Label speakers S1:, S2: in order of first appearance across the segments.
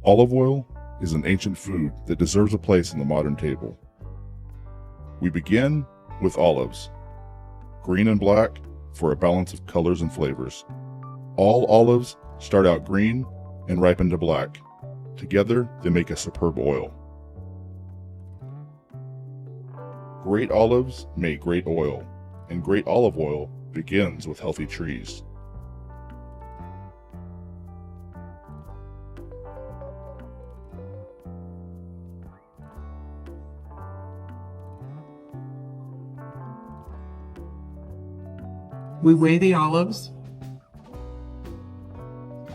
S1: Olive oil is an ancient food that deserves a place on the modern table. We begin with olives, green and black for a balance of colors and flavors. All olives start out green and ripen to black. Together, they make a superb oil. Great olives make great oil, and great olive oil begins with healthy trees.
S2: We weigh the olives,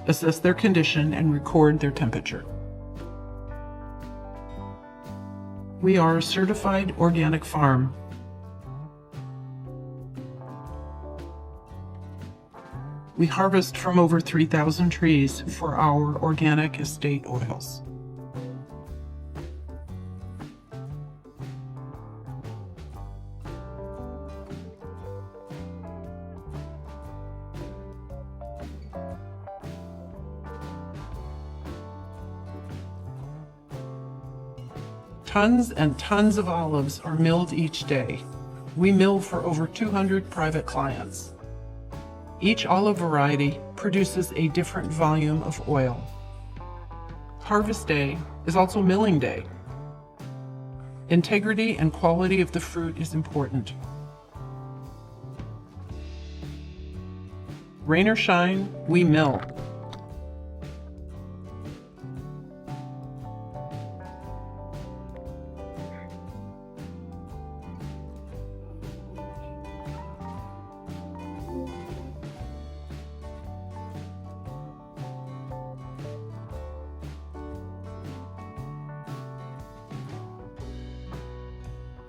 S2: assess their condition, and record their temperature. We are a certified organic farm. We harvest from over 3,000 trees for our organic estate oils. Tons and tons of olives are milled each day. We mill for over 200 private clients. Each olive variety produces a different volume of oil. Harvest day is also milling day. Integrity and quality of the fruit is important. Rain or shine, we mill.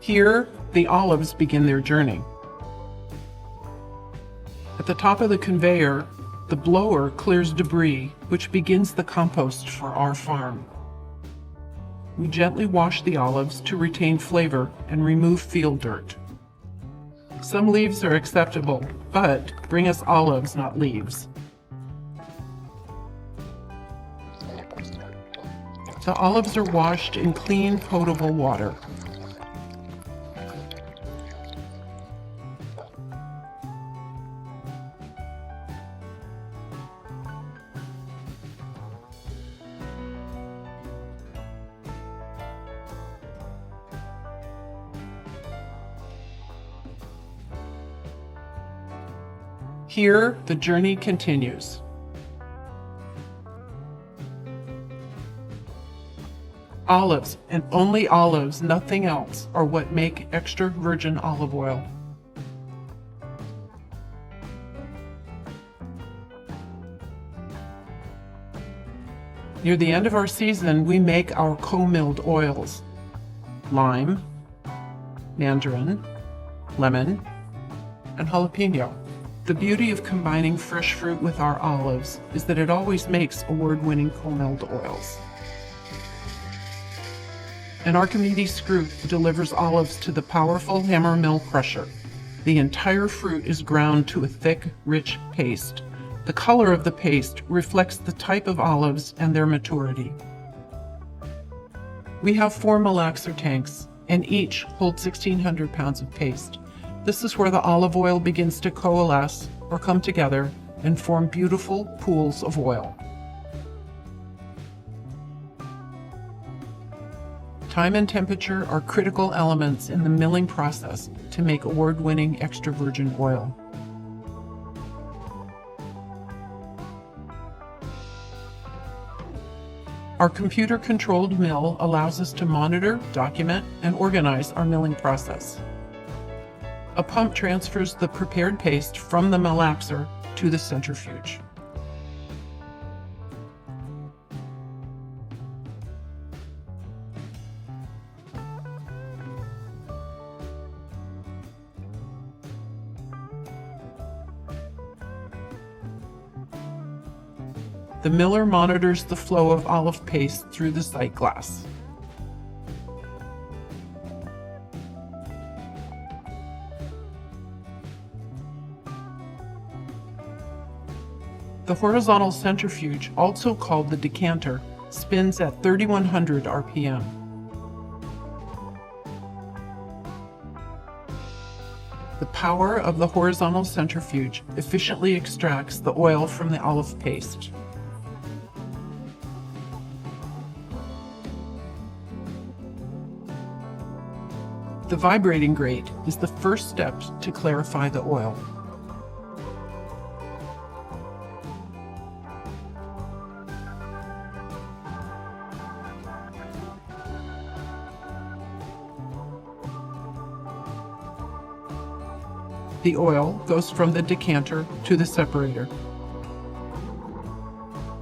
S2: Here, the olives begin their journey. At the top of the conveyor, the blower clears debris, which begins the compost for our farm. We gently wash the olives to retain flavor and remove field dirt. Some leaves are acceptable, but bring us olives, not leaves. The olives are washed in clean, potable water. Here, the journey continues. Olives, and only olives, nothing else, are what make extra virgin olive oil. Near the end of our season, we make our co-milled oils: lime, mandarin, lemon, and jalapeno. The beauty of combining fresh fruit with our olives is that it always makes award-winning co-milled oils. An Archimedes screw delivers olives to the powerful hammer mill crusher. The entire fruit is ground to a thick, rich paste. The color of the paste reflects the type of olives and their maturity. We have 4 malaxer tanks, and each holds 1,600 pounds of paste. This is where the olive oil begins to coalesce or come together and form beautiful pools of oil. Time and temperature are critical elements in the milling process to make award-winning extra virgin oil. Our computer-controlled mill allows us to monitor, document, and organize our milling process. A pump transfers the prepared paste from the malaxer to the centrifuge. The miller monitors the flow of olive paste through the sight glass. The horizontal centrifuge, also called the decanter, spins at 3100 RPM. The power of the horizontal centrifuge efficiently extracts the oil from the olive paste. The vibrating grate is the first step to clarify the oil. The oil goes from the decanter to the separator.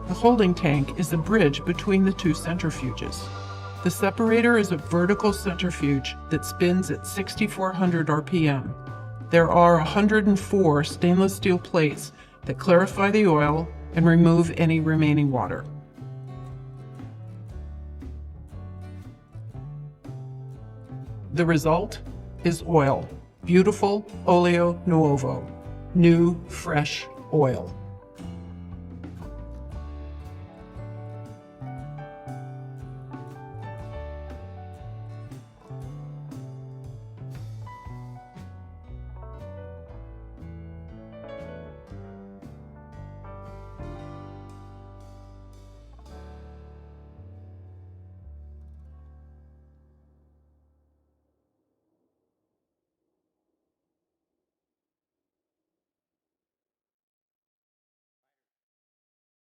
S2: The holding tank is a bridge between the two centrifuges. The separator is a vertical centrifuge that spins at 6,400 RPM. There are 104 stainless steel plates that clarify the oil and remove any remaining water. The result is oil. Beautiful olio nuovo, new, fresh oil.